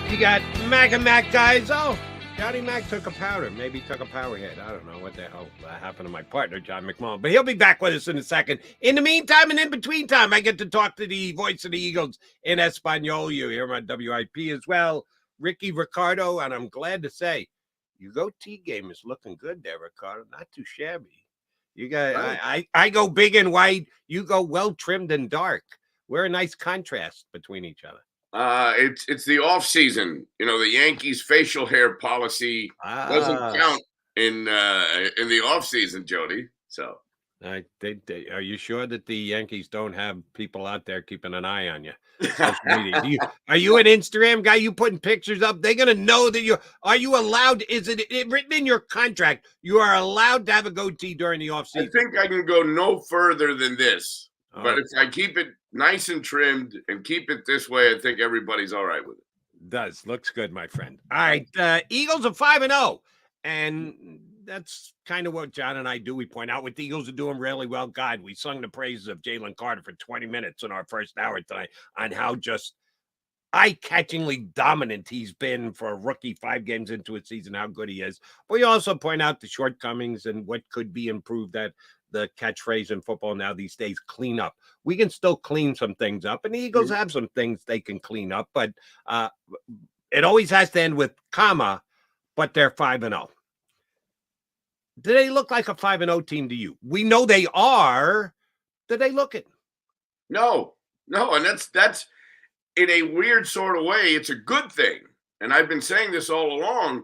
You got Mac and Mac guys. Oh, Johnny Mac took a powder. Maybe took a power hit. I don't know what the hell happened to my partner, John McMullen. But he'll be back with us in a second. In the meantime and in between time, I get to talk to the voice of the Eagles in Espanol. You hear him on WIP as well. Rickie, Ricardo, and I'm glad to say, your goatee game is looking good there, Ricardo. Not too shabby. You got I go big and white. You go well trimmed and dark. We're a nice contrast between each other. It's the off season. You know, the Yankees' facial hair policy doesn't count in the off season, Jody. So, are you sure that the Yankees don't have people out there keeping an eye on you? Are you an Instagram guy? You putting pictures up? They're gonna know that are you allowed? Is it written in your contract? You are allowed to have a goatee during the off season. I think I can go no further than this. But if I keep it nice and trimmed and keep it this way, I think everybody's all right with it. Looks good, my friend. All right, Eagles are 5-0, and that's kind of what John and I do. We point out what the Eagles are doing really well. God, we sung the praises of Jalen Carter for 20 minutes in our first hour tonight on how just eye-catchingly dominant he's been for a rookie 5 games into a season, how good he is. But we also point out the shortcomings and what could be improved. That the catchphrase in football now these days, clean up. We can still clean some things up, and the Eagles have some things they can clean up, but it always has to end with comma, but they're 5-0. Do they look like a 5-0 team to you? We know they are. Do they look it? No, and that's in a weird sort of way, it's a good thing. And I've been saying this all along.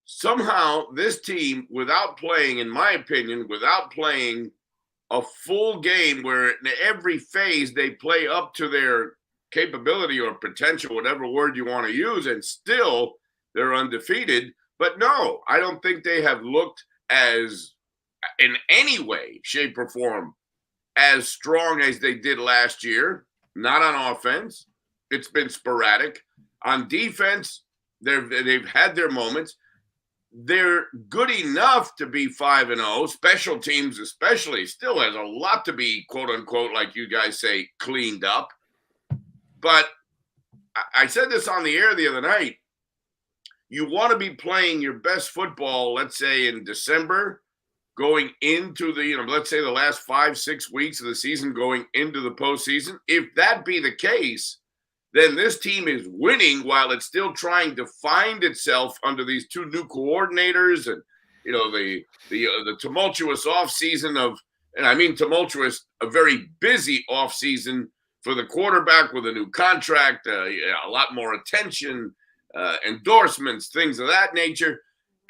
Somehow this team, in my opinion, without playing a full game where in every phase they play up to their capability or potential, whatever word you want to use, and still they're undefeated. But no, I don't think they have looked as, in any way, shape, or form, as strong as they did last year. Not on offense. It's been sporadic. On defense, they've had their moments. They're good enough to be 5-0. Special teams especially still has a lot to be, quote unquote, like you guys say, cleaned up. But I said this on the air the other night. You want to be playing your best football, let's say in December, going into the, let's say the last 5-6 weeks of the season, going into the postseason. If that be the case, then this team is winning while it's still trying to find itself under these 2 new coordinators and, the tumultuous offseason and I mean tumultuous, a very busy offseason for the quarterback with a new contract, a lot more attention, endorsements, things of that nature.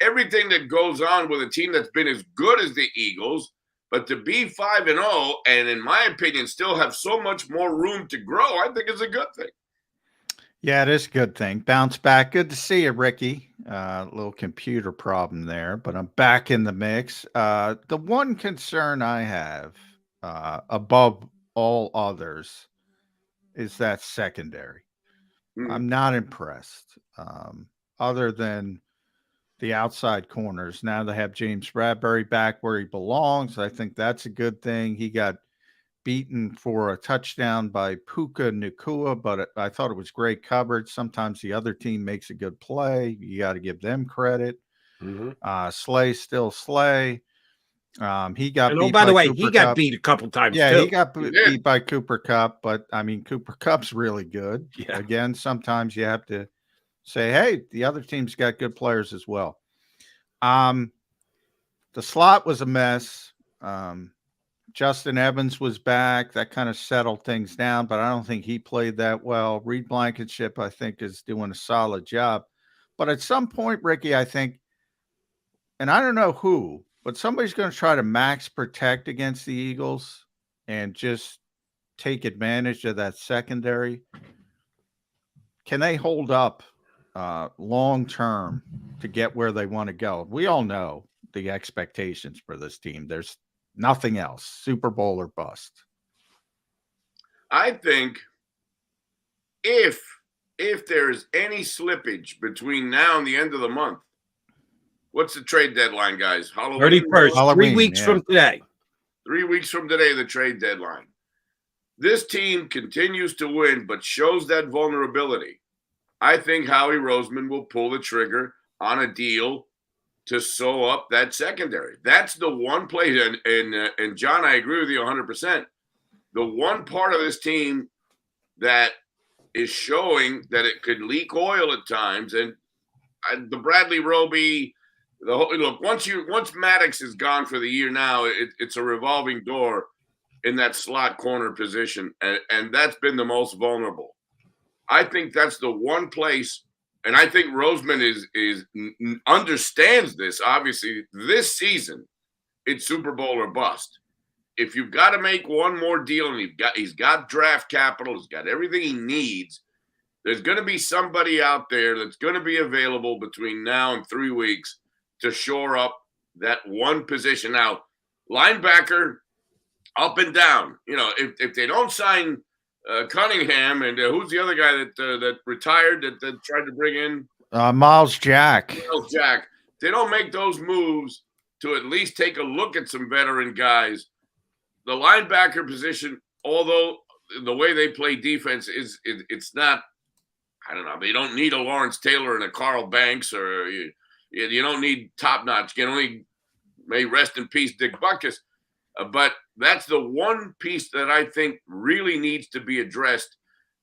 Everything that goes on with a team that's been as good as the Eagles, but to be 5-0 and, in my opinion, still have so much more room to grow, I think is a good thing. Yeah, it is a good thing. Bounce back. Good to see you, Rickie. Little computer problem there, but I'm back in the mix. The one concern I have above all others is that secondary. I'm not impressed. Other than the outside corners. Now they have James Bradbury back where he belongs. I think that's a good thing. He got beaten for a touchdown by Puka Nacua, but I thought it was great coverage. Sometimes the other team makes a good play. You got to give them credit. Slay still Slay. He got beat by the way, Cooper he got Kupp. beat a couple times Yeah, too. he got beat by Cooper Kupp, but I mean, Cooper Kupp's really good. Yeah. Again, sometimes you have to say, hey, the other team's got good players as well. The slot was a mess. Justin Evans was back. That kind of settled things down, but I don't think he played that well. Reed Blankenship, I think, is doing a solid job. But at some point, Rickie, I think, and I don't know who, but somebody's going to try to max protect against the Eagles and just take advantage of that secondary. Can they hold up long term to get where they want to go? We all know the expectations for this team. There's nothing else. Super Bowl or bust. I think if there's any slippage between now and the end of the month, what's the trade deadline, guys? Halloween? 31st, 3 weeks from today. 3 weeks from today, the trade deadline. This team continues to win, but shows that vulnerability. I think Howie Roseman will pull the trigger on a deal to sew up that secondary. That's the one play. And John, I agree with you 100%. The one part of this team that is showing that it could leak oil at times, and the Bradley Roby, look, once Maddox is gone for the year now, it's a revolving door in that slot corner position, and that's been the most vulnerable. I think that's the one place, and I think Roseman understands this. Obviously, this season, it's Super Bowl or bust. If you've got to make one more deal, and he's got draft capital, he's got everything he needs, there's going to be somebody out there that's going to be available between now and 3 weeks to shore up that one position. Now, linebacker, up and down. If they don't sign Cunningham, and who's the other guy that retired that tried to bring in? Miles Jack. Miles Jack. They don't make those moves to at least take a look at some veteran guys. The linebacker position, although the way they play defense it's not, I don't know, they don't need a Lawrence Taylor and a Carl Banks, or you don't need top notch. You only may rest in peace Dick Butkus. But that's the one piece that I think really needs to be addressed,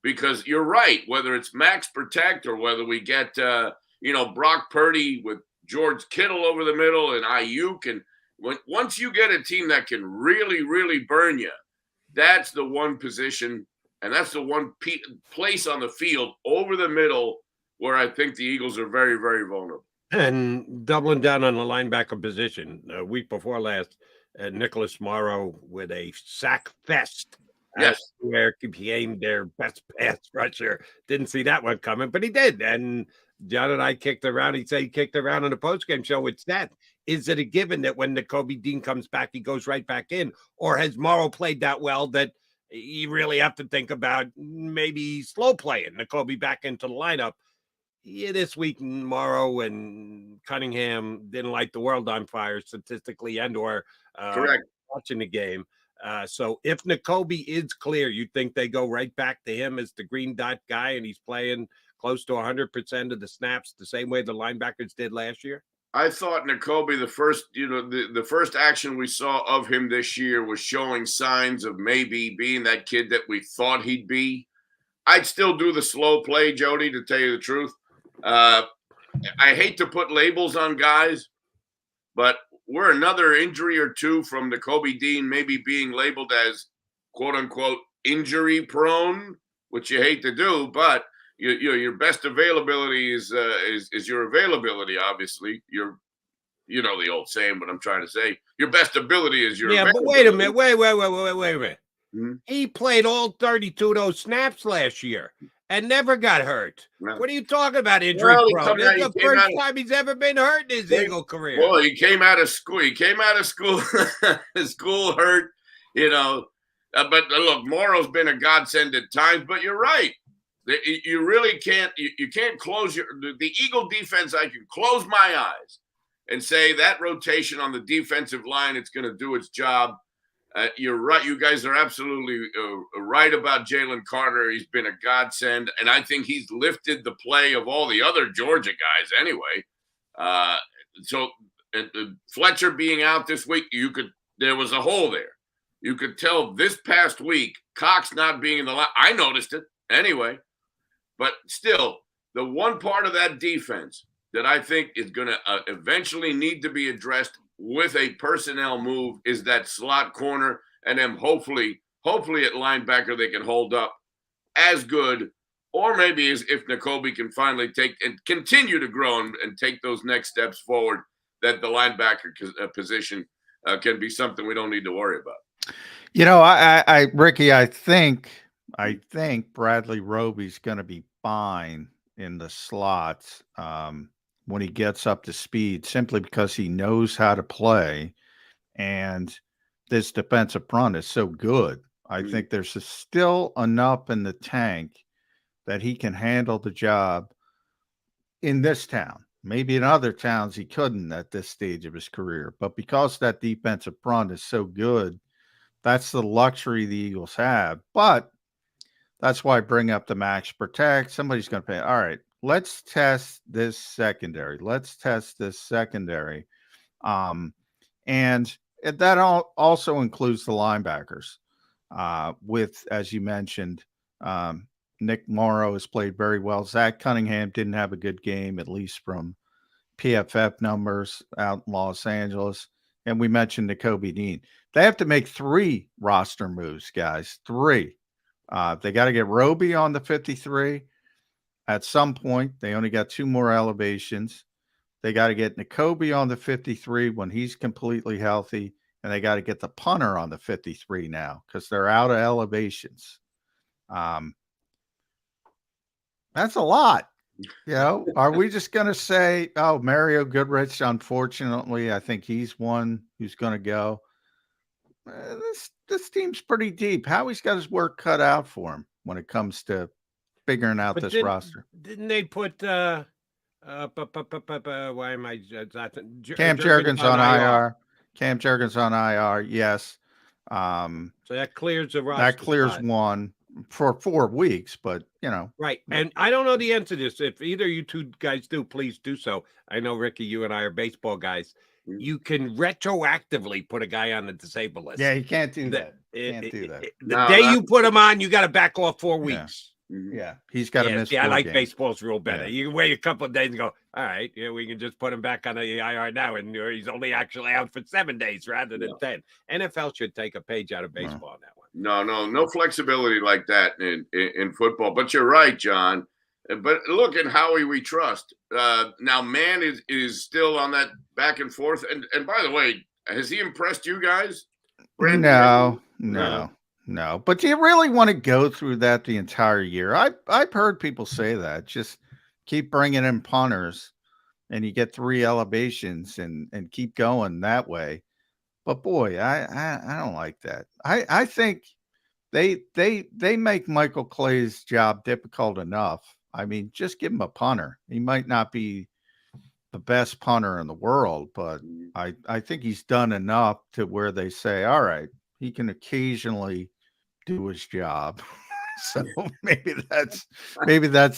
because you're right, whether it's max protect or whether we get, Brock Purdy with George Kittle over the middle and Ayuk. And once you get a team that can really, really burn you, that's the one position, and that's the one place on the field over the middle where I think the Eagles are very, very vulnerable. And doubling down on the linebacker position, a week before last, Nicholas Morrow with a sack fest. Yes. Where he became their best pass rusher. Didn't see that one coming, but he did. And John and I kicked around. He said he kicked around on the postgame show with that. Is it a given that when Nakobe Dean comes back, he goes right back in? Or has Morrow played that well that you really have to think about maybe slow playing Nakobe back into the lineup? Yeah, this week, Morrow and Cunningham didn't light the world on fire statistically and/or Correct. watching the game. So if Nakobe is clear, you think they go right back to him as the green dot guy, and he's playing close to 100% of the snaps the same way the linebackers did last year? I thought Nakobe, the first action we saw of him this year was showing signs of maybe being that kid that we thought he'd be. I'd still do the slow play, Jody, to tell you the truth. I hate to put labels on guys, but we're another injury or two from Nakobe Dean maybe being labeled as quote unquote injury prone, which you hate to do, but your best availability is your availability. Obviously, the old saying, but I'm trying to say your best ability is your. Yeah, but wait a minute, wait a minute. Mm-hmm. He played all 32 of those snaps last year and never got hurt. No. What are you talking about, injury prone? This is the first time he's ever been hurt in his Eagle career. Well, he came out of school. His school hurt, But look, Morrow's been a godsend at times. But you're right. You really can't. You can't close the Eagle defense. I can close my eyes and say that rotation on the defensive line, it's going to do its job. You're right. You guys are absolutely right about Jalen Carter. He's been a godsend, and I think he's lifted the play of all the other Georgia guys anyway. So Fletcher being out this week, there was a hole there. You could tell this past week, Cox not being in the line. I noticed it anyway. But still, the one part of that defense that I think is going to eventually need to be addressed with a personnel move is that slot corner, and then hopefully at linebacker they can hold up as good, or maybe as if Nakobe can finally take and continue to grow and take those next steps forward, that the linebacker position can be something we don't need to worry about. Rickie, I think Bradley Roby's going to be fine in the slots when he gets up to speed, simply because he knows how to play, and this defensive front is so good. I think there's still enough in the tank that he can handle the job in this town. Maybe in other towns he couldn't at this stage of his career, but because that defensive front is so good, that's the luxury the Eagles have. But that's why I bring up the max protect. Somebody's going to pay. All right, let's test this secondary. Let's test this secondary. And that also includes the linebackers. With, as you mentioned, Nick Morrow has played very well. Zach Cunningham didn't have a good game, at least from PFF numbers out in Los Angeles. And we mentioned Nakobe Dean. They have to make 3 roster moves, guys. 3. They got to get Roby on the 53 at some point. They only got 2 more elevations. They got to get Nakobe on the 53 when he's completely healthy. And they got to get the punter on the 53 now because they're out of elevations. That's a lot. You know, are we just going to say, oh, Mario Goodrich, unfortunately, I think he's one who's going to go. This team's pretty deep. Howie's got his work cut out for him when it comes to figuring out this roster. Didn't they put why am I Cam Jurgens on IR. Cam Jurgens on IR, yes. So that clears the roster. That clears one for 4 weeks, but you know. Right. And I don't know the answer to this. If either of you two guys do, please do so. I know, Rickie, you and I are baseball guys. You can retroactively put a guy on the disabled list. Yeah, you can't do that. The day you put him on, you got to back off 4 weeks. Yeah, he's got to miss. Yeah, I like baseball's rule better. Yeah. You can wait a couple of days and go, all right, we can just put him back on the IR now, and he's only actually out for 7 days rather than 10. NFL should take a page out of baseball on that one. No flexibility like that in football. But you're right, John. But look at Howie we trust. Now, Man is still on that back and forth. And by the way, has he impressed you guys? No. But do you really want to go through that the entire year? I've heard people say that. Just keep bringing in punters, and you get 3 elevations, and keep going that way. But boy, I don't like that. I think they make Michael Clay's job difficult enough. I mean, just give him a punter. He might not be the best punter in the world, but I think he's done enough to where they say, all right, he can occasionally do his job. So maybe that's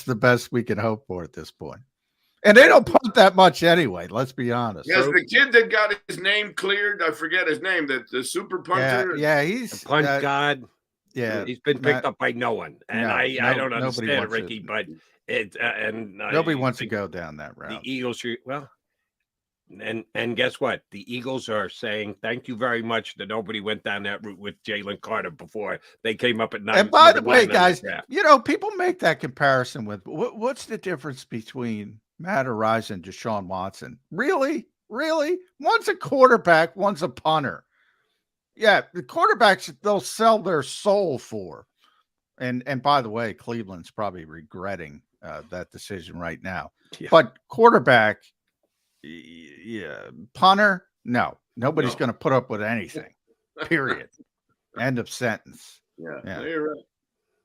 the best we can hope for at this point. And they don't punt that much anyway, let's be honest. Yes, the kid that got his name cleared, I forget his name, the super punter. Yeah, he's the punt god. Yeah, he's been picked up by no one, and I don't understand it, Rickie, but nobody wants to go down that route. The Eagles, and guess what? The Eagles are saying thank you very much that nobody went down that route with Jalen Carter before they came up at 9. And by the way, guys, people make that comparison with what's the difference between Matt Araiza and Deshaun Watson? Really? One's a quarterback, one's a punter. Yeah, the quarterbacks they'll sell their soul for. And by the way, Cleveland's probably regretting that decision right now. Yeah. But quarterback, punter, no. Nobody's going to put up with anything. Period. End of sentence. Yeah. You're right.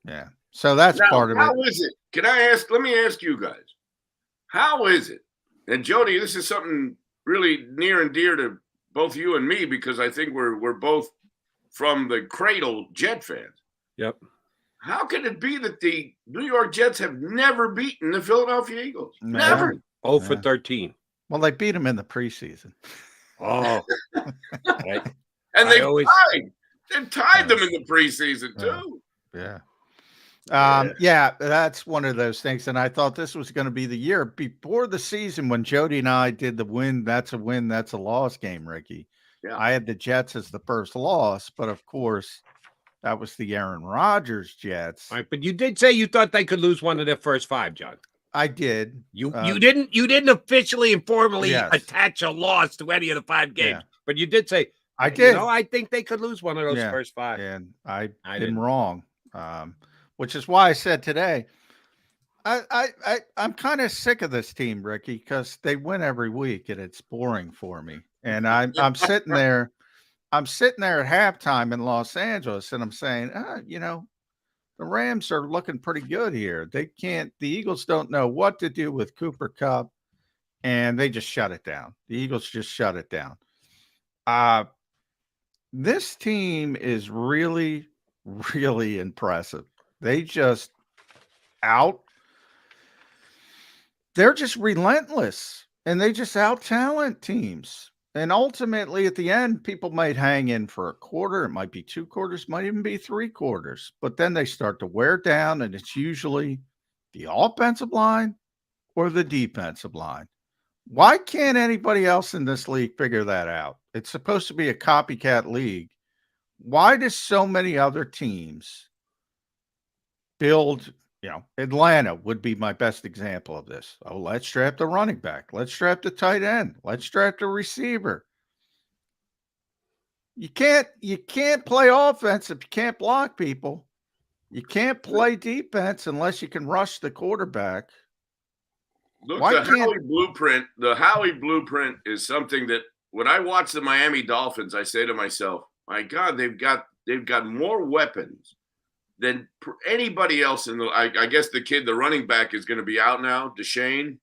Yeah. So that's part of it. How is it? Let me ask you guys. How is it? And Jody, this is something really near and dear to both you and me, because I think we're both from the cradle Jet fans. Yep. How can it be that the New York Jets have never beaten the Philadelphia Eagles? Never. 0 for 13. Well, they beat them in the preseason. Oh. Right. And they tied them in the preseason too. Yeah. That's one of those things. And I thought this was going to be the year before the season when Jody and I did the win, that's a loss game, Rickie. Yeah. I had the Jets as the first loss, but of course that was the Aaron Rodgers Jets. All right, but you did say you thought they could lose one of their first 5, John. I did. You didn't officially and formally attach a loss to any of the 5 games, but you did say I did. I think they could lose one of those first 5. And I've been wrong. Which is why I said today, I'm kind of sick of this team, Rickie, because they win every week and it's boring for me. And I'm sitting there at halftime in Los Angeles, and I'm saying, the Rams are looking pretty good here. The Eagles don't know what to do with Cooper Kupp, and they just shut it down. The Eagles just shut it down. This team is really, really impressive. They just they're just relentless, and they just out-talent teams. And ultimately, at the end, people might hang in for a quarter. It might be 2 quarters, might even be 3 quarters. But then they start to wear down, and it's usually the offensive line or the defensive line. Why can't anybody else in this league figure that out? It's supposed to be a copycat league. Why do so many other teams build, Atlanta would be my best example of this. Oh, let's draft a running back. Let's draft a tight end. Let's draft a receiver. You can't play offense if you can't block people. You can't play defense unless you can rush the quarterback. Look, the Howie blueprint is something that when I watch the Miami Dolphins, I say to myself, my God, they've got more weapons than anybody else in the. I guess the running back is going to be out now. Deshane,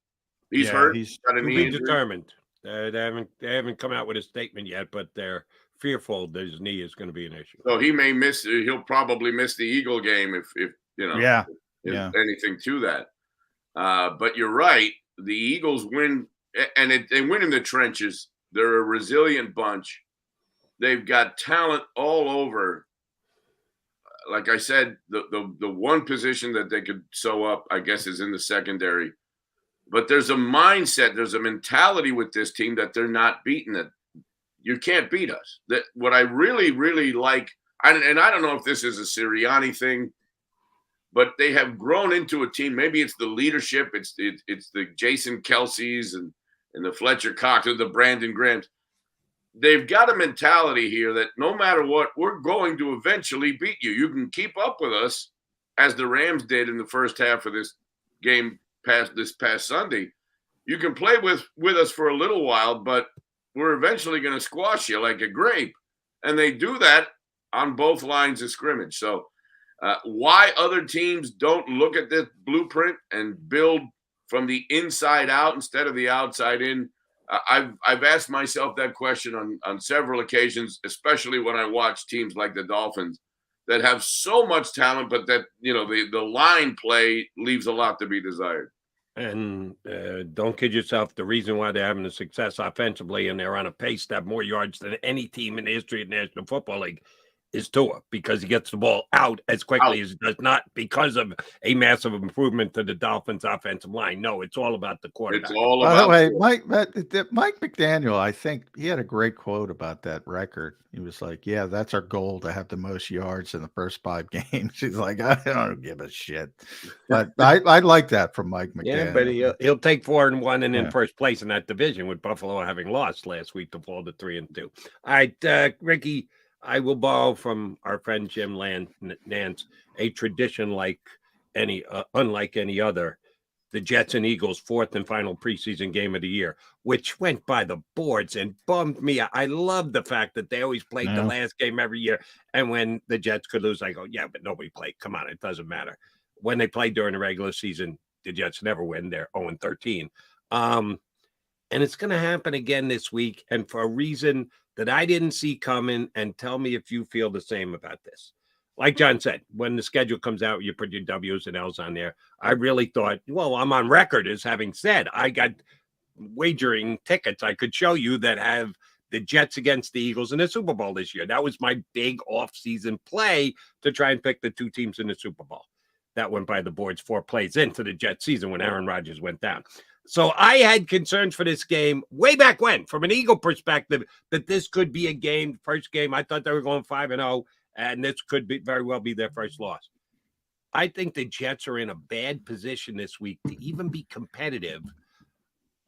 he's hurt. He's got a knee injury. Determined. They haven't come out with a statement yet, but they're fearful that his knee is going to be an issue. So he may miss. He'll probably miss the Eagle game if anything to that. But you're right. The Eagles win, and they win in the trenches. They're a resilient bunch. They've got talent all over. Like I said, the one position that they could sew up, I guess, is in the secondary. But there's a mindset, there's a mentality with this team that they're not beaten. That you can't beat us. That what I really, really like, and I don't know if this is a Sirianni thing, but they have grown into a team. Maybe it's the leadership. It's the Jason Kelce's and the Fletcher Cox or the Brandon Grahams. They've got a mentality here that no matter what, we're going to eventually beat you. You can keep up with us, as the Rams did in the first half of this game this past Sunday. You can play with us for a little while, but we're eventually going to squash you like a grape. And they do that on both lines of scrimmage. So why other teams don't look at this blueprint and build from the inside out instead of the outside in, I've asked myself that question on several occasions, especially when I watch teams like the Dolphins that have so much talent, but that, the line play leaves a lot to be desired. And don't kid yourself, the reason why they're having the success offensively and they're on a pace to have more yards than any team in the history of the National Football League is Tua, because he gets the ball out as quickly as he does, not because of a massive improvement to the Dolphins' offensive line. No, it's all about the quarterback. It's all about. By the way, Mike McDaniel, I think he had a great quote about that record. He was like, "Yeah, that's our goal, to have the most yards in the first 5 games." He's like, "I don't give a shit," but I like that from Mike McDaniel. Yeah, but he'll take 4-1 and in first place in that division, with Buffalo having lost last week to fall to 3-2. All right, Ricky. I will borrow from our friend Jim Nance a tradition unlike any other, the Jets and Eagles' 4th and final preseason game of the year, which went by the boards and bummed me out. I love the fact that they always played the last game every year, and when the Jets could lose, I go, yeah, but nobody played. Come on, it doesn't matter. When they played during the regular season, the Jets never win. They're 0-13. And it's going to happen again this week, and for a reason that I didn't see coming, and tell me if you feel the same about this. Like John said, when the schedule comes out, you put your W's and L's on there. I really thought, well, I'm on record as having said I got wagering tickets I could show you that have the Jets against the Eagles in the Super Bowl this year. That was my big off-season play to try and pick the 2 teams in the Super Bowl. That went by the boards 4 plays into the Jets season when Aaron Rodgers went down. So I had concerns for this game way back when, from an Eagle perspective, that this could be a game, first game. I thought they were going 5-0, and this could very well be their first loss. I think the Jets are in a bad position this week to even be competitive,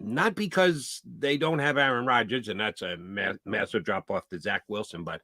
not because they don't have Aaron Rodgers, and that's a massive drop-off to Zach Wilson, but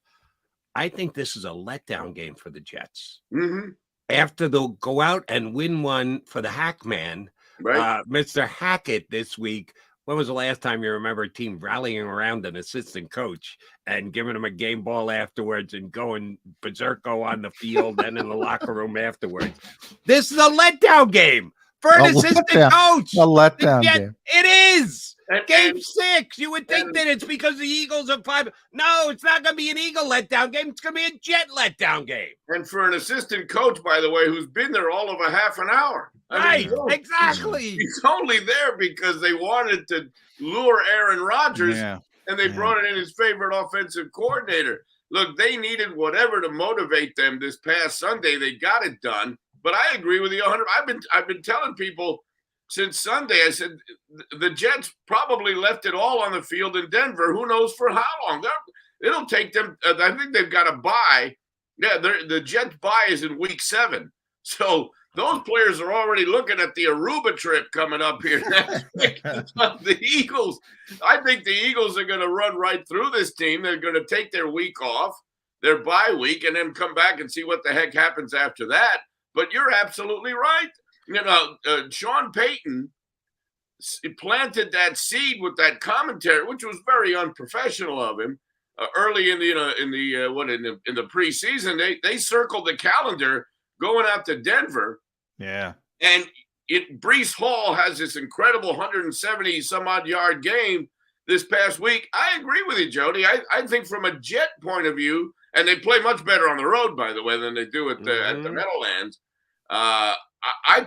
I think this is a letdown game for the Jets. Mm-hmm. After they'll go out and win one for the Hackman, right. Mr. Hackett this week. When was the last time you remember a team rallying around an assistant coach and giving him a game ball afterwards and going berserko on the field and in the locker room afterwards? This is a letdown game for an assistant coach. A letdown game. It is. Game 6. You would think that it's because the Eagles are 5. No, it's not going to be an Eagle letdown game. It's going to be a Jet letdown game. And for an assistant coach, by the way, who's been there all of a half an hour. I mean, Right, exactly. he's only there because they wanted to lure Aaron Rodgers, Yeah. and they brought in his favorite offensive coordinator. Look, they needed whatever to motivate them this past Sunday. They got it done. But I agree with you 100. I've been telling people since Sunday. I said the Jets probably left it all on the field in Denver. Who knows for how long? It'll take them. I think they've got a bye. Yeah, the Jets bye is in week 7. So those players are already looking at the Aruba trip coming up here next week. The Eagles, I think the Eagles are going to run right through this team. They're going to take their week off, their bye week, and then come back and see what the heck happens after that. But you're absolutely right. Sean Payton planted that seed with that commentary, which was very unprofessional of him. Early in the preseason, they circled the calendar going out to Denver. Yeah. And Breece Hall has this incredible 170 some odd yard game this past week. I agree with you, Jody. I think from a Jet point of view, and they play much better on the road, by the way, than they do at the Meadowlands. I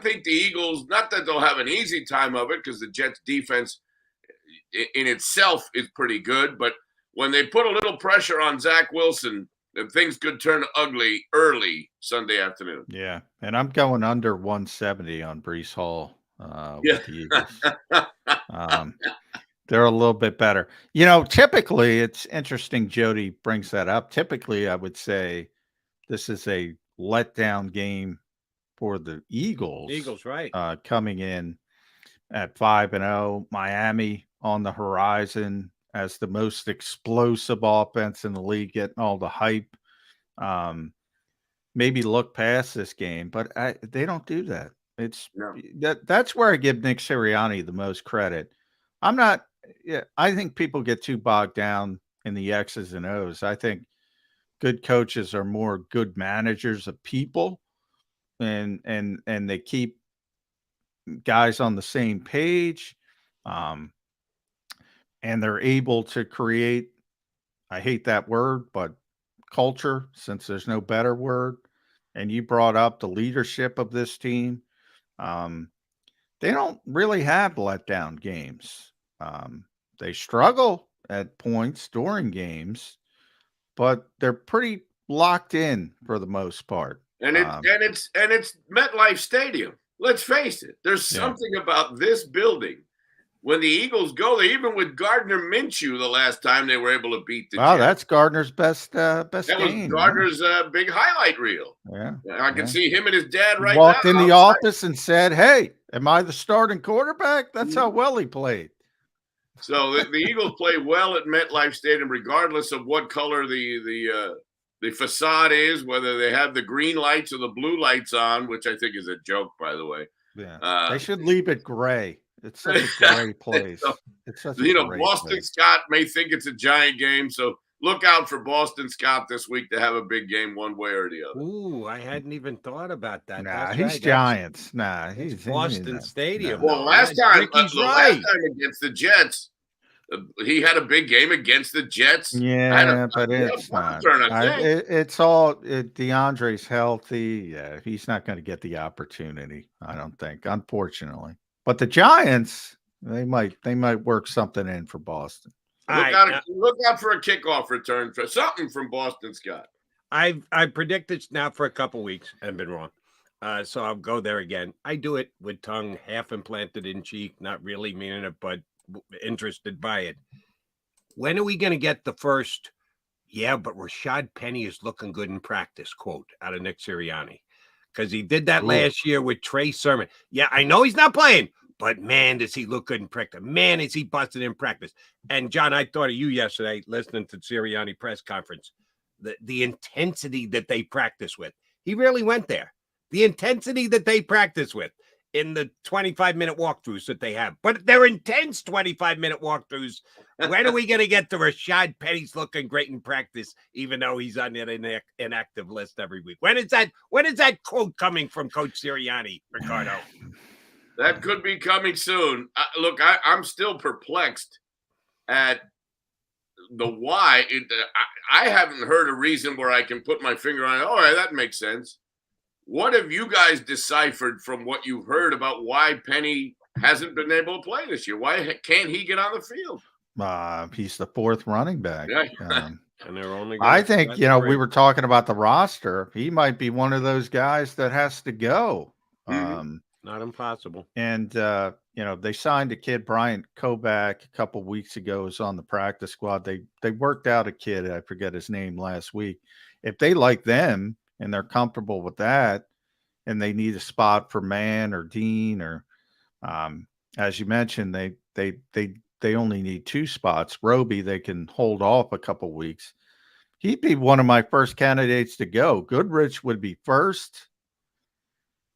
think the Eagles, not that they'll have an easy time of it because the Jets defense in itself is pretty good, but when they put a little pressure on Zach Wilson, things could turn ugly early Sunday afternoon. Yeah, and I'm going under 170 on Breece Hall with the Eagles. They're a little bit better. Typically, it's interesting Jody brings that up. Typically, I would say this is a letdown game for the Eagles. Eagles, right. Coming in at 5-0, Miami on the horizon as the most explosive offense in the league, getting all the hype. Maybe look past this game, but they don't do that. That's where I give Nick Sirianni the most credit. I think people get too bogged down in the X's and O's. I think good coaches are more good managers of people, and they keep guys on the same page. And they're able to create, I hate that word, but culture, since there's no better word. And you brought up the leadership of this team. They don't really have letdown games. They struggle at points during games, but they're pretty locked in for the most part. And it's MetLife Stadium. Let's face it. There's something about this building. When the Eagles go, even with Gardner Minshew, the last time they were able to beat the Jets. That's Gardner's best that game. Was Gardner's big highlight reel. Yeah, I can see him and his dad he walked now. in the office and said, "Hey, am I the starting quarterback?" That's how well he played. So the Eagles play well at MetLife Stadium, regardless of what color the facade is, whether they have the green lights or the blue lights on, which I think is a joke, by the way. Yeah, they should leave it gray. It's such a great place. It's such a great Boston place. Scott may think it's a giant game, so look out for Boston Scott this week to have a big game one way or the other. Ooh, I hadn't even thought about that. Nah, he's Giants. Nah, he's Boston Stadium. Well, last time right. against the Jets, he had a big game against the Jets. Yeah, but it's not. It's all DeAndre's healthy. Yeah, he's not going to get the opportunity, I don't think, unfortunately. But the Giants, they might work something in for Boston. Look out for a kickoff return for something from Boston Scott. I've predicted now for a couple weeks and been wrong. So I'll go there again. I do it with tongue half implanted in cheek, not really meaning it, but interested by it. When are we going to get the first, but Rashad Penny is looking good in practice, quote, out of Nick Sirianni? Because he did that last year with Trey Sermon. Yeah, I know he's not playing, but man, does he look good in practice. Man, is he busted in practice. And John, I thought of you yesterday listening to Sirianni press conference. The intensity that they practice with. He really went there. The intensity that they practice with in the 25-minute walkthroughs that they have. But they're intense 25-minute walkthroughs. When are we going to get to Rashad Penny's looking great in practice, even though he's on that inactive list every week? When is that quote coming from Coach Sirianni, Ricardo? That could be coming soon. Look, I'm still perplexed at the why. I haven't heard a reason where I can put my finger on it. All right, that makes sense. what have you guys deciphered from what you've heard about why Penny hasn't been able to play this year? Why can't he get on the field? He's the fourth running back. Yeah. And they're only I think, that's we great. were talking about the roster. He might be one of those guys that has to go. Not impossible. And, they signed a kid, Bryant Kovac, a couple weeks ago, was on the practice squad. They worked out a kid, I forget his name, last week. If they like them and they're comfortable with that, and they need a spot for Man or Dean, or as you mentioned, they only need 2 spots. Roby, they can hold off a couple weeks. He'd be one of my first candidates to go. Goodrich would be first,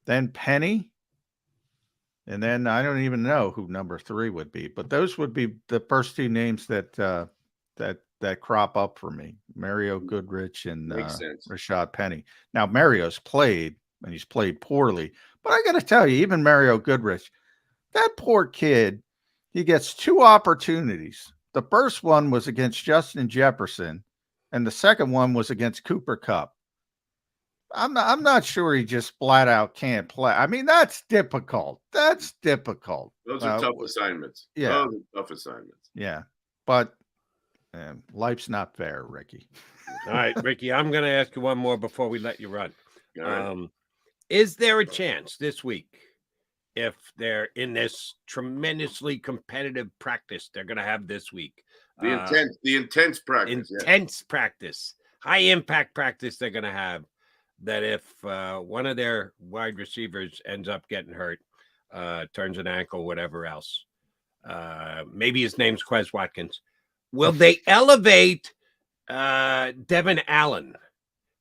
then Penny, and then I don't even know who number 3 would be. But those would be the first 2 names that crop up for me: Mario Goodrich and Rashad Penny. Now Mario's played, and he's played poorly, but I got to tell you, even Mario Goodrich, that poor kid. He gets 2 opportunities. The first one was against Justin Jefferson, and the second one was against Cooper Kupp. I'm not sure he just flat out can't play. I mean, that's difficult. That's difficult. Those are tough assignments. Yeah. Those are tough assignments. Yeah. But life's not fair, Rickie. All right, Rickie, I'm going to ask you one more before we let you run. All right. Is there a chance this week, if they're in this tremendously competitive practice they're going to have this week, the intense practice, practice, high impact practice they're going to have, that if one of their wide receivers ends up getting hurt, turns an ankle, whatever else, maybe his name's Quez Watkins, will they elevate Devin Allen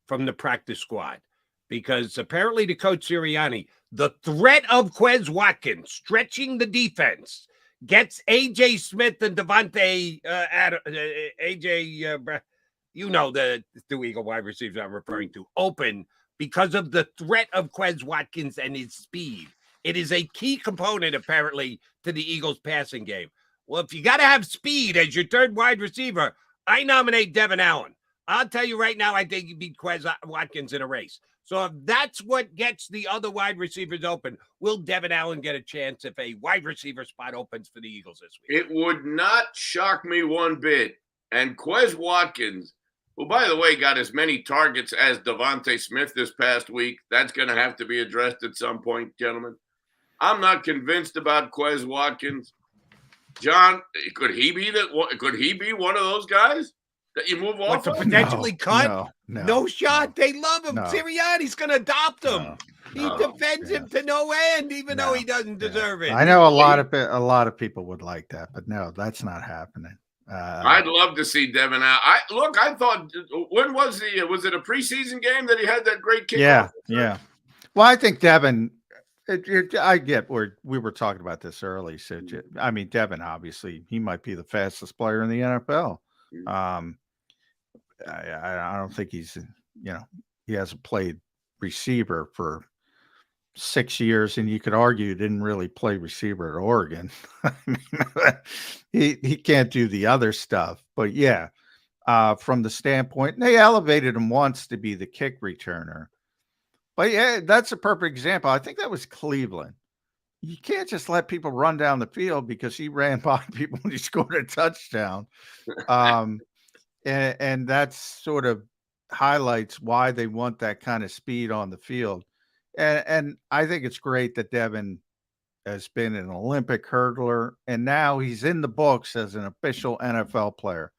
from the practice squad? Because apparently to Coach Sirianni, the threat of Quez Watkins stretching the defense gets A.J. Smith and Devontae the 2 Eagle wide receivers I'm referring to, open because of the threat of Quez Watkins and his speed. It is a key component, apparently, to the Eagles' passing game. Well, if you got to have speed as your third wide receiver, I nominate Devin Allen. I'll tell you right now, I think he beat Quez Watkins in a race. So if that's what gets the other wide receivers open, will Devin Allen get a chance if a wide receiver spot opens for the Eagles this week? It would not shock me one bit. And Quez Watkins, who, by the way, got as many targets as Devontae Smith this past week, that's going to have to be addressed at some point, gentlemen. I'm not convinced about Quez Watkins. John, could he be one of those guys that you move off To of? potentially cut? No shot. They love him. No. Sirianni's going to adopt him. He defends him to no end, even though he doesn't deserve it. I know a lot of people would like that, but no, that's not happening. I'd love to see Devin out. I thought, when was it a preseason game that he had that great kickoff? Yeah. Well, I think Devin, I get where we were talking about this early. So, I mean, Devin, obviously, he might be the fastest player in the NFL. I don't think he's, he hasn't played receiver for 6 years, and you could argue he didn't really play receiver at Oregon. I mean, he can't do the other stuff, but from the standpoint, they elevated him once to be the kick returner. But that's a perfect example. I think that was Cleveland. You can't just let people run down the field because he ran by people when he scored a touchdown. And that sort of highlights why they want that kind of speed on the field. And I think it's great that Devin has been an Olympic hurdler, and now he's in the books as an official NFL player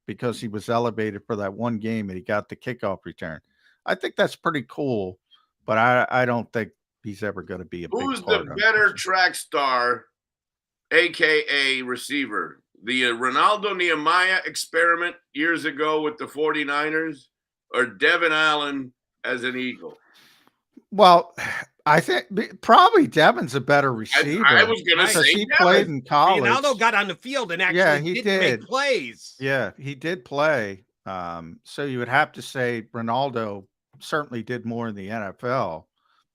because he was elevated for that one game and he got the kickoff return. I think that's pretty cool, but I don't think he's ever going to be a big Who's part the of better track star, a.k.a. receiver? The Ronaldo Nehemiah experiment years ago with the 49ers, or Devin Allen as an Eagle? Well, I think probably Devin's a better receiver. I was going to say he played in college. Ronaldo got on the field and actually he did make plays. Yeah, he did play. So you would have to say Ronaldo certainly did more in the NFL.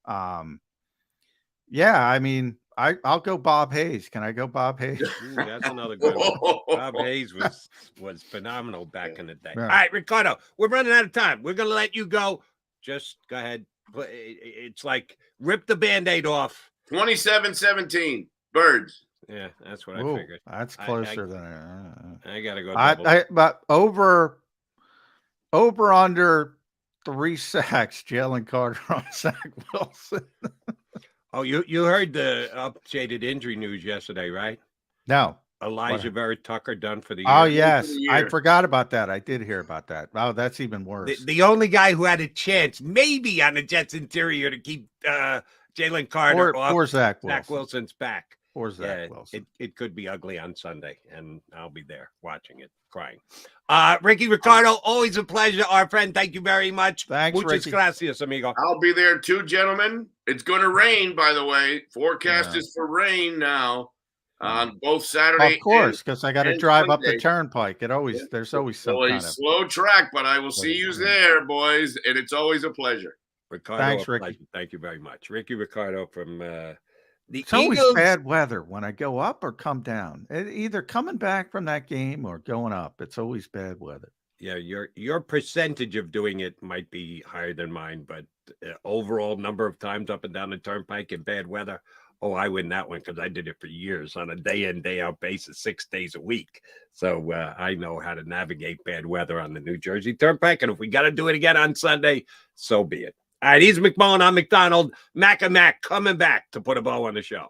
I mean, I'll go Bob Hayes. Can I go Bob Hayes? Ooh, that's another good one. Bob Hayes was phenomenal back in the day. Yeah. All right, Ricardo, we're running out of time. We're going to let you go. Just go ahead, It's like rip the Band-Aid off. 27-17 Birds. Yeah, that's what I Ooh, figured. that's closer than I got to go. but over under 3 sacks, Jalen Carter on Zach Wilson. Oh, you heard the updated injury news yesterday, right? No. Elijah Vera Tucker done for the year. Oh, yes. I forgot about that. I did hear about that. Oh, that's even worse. The only guy who had a chance, maybe on the Jets interior, to keep Jalen Carter off poor Zach Wilson's back. Poor Zach Wilson. It could be ugly on Sunday, and I'll be there watching it, crying. Rickie, Ricardo, always a pleasure, our friend. Thank you very much. Thanks, Muchas Rickie. gracias, amigo. I'll be there too, gentlemen. It's going to rain, by the way. Forecast is for rain now on both Saturday. Of course, because I got to drive up the turnpike. There's always some kind of slow track, but I will see you there, boys, and it's always a pleasure. Ricardo, thanks, Rickie. Thank you very much, Rickie Ricardo from the It's always bad weather when I go up or come down. Either coming back from that game or going up. It's always bad weather. Yeah, your percentage of doing it might be higher than mine, but overall number of times up and down the turnpike in bad weather. Oh, I win that one because I did it for years on a day in, day out basis, 6 days a week. So I know how to navigate bad weather on the New Jersey Turnpike. And if we got to do it again on Sunday, so be it. All right, he's McMullen. I'm McDonald. Mac and Mac coming back to put a bow on the show.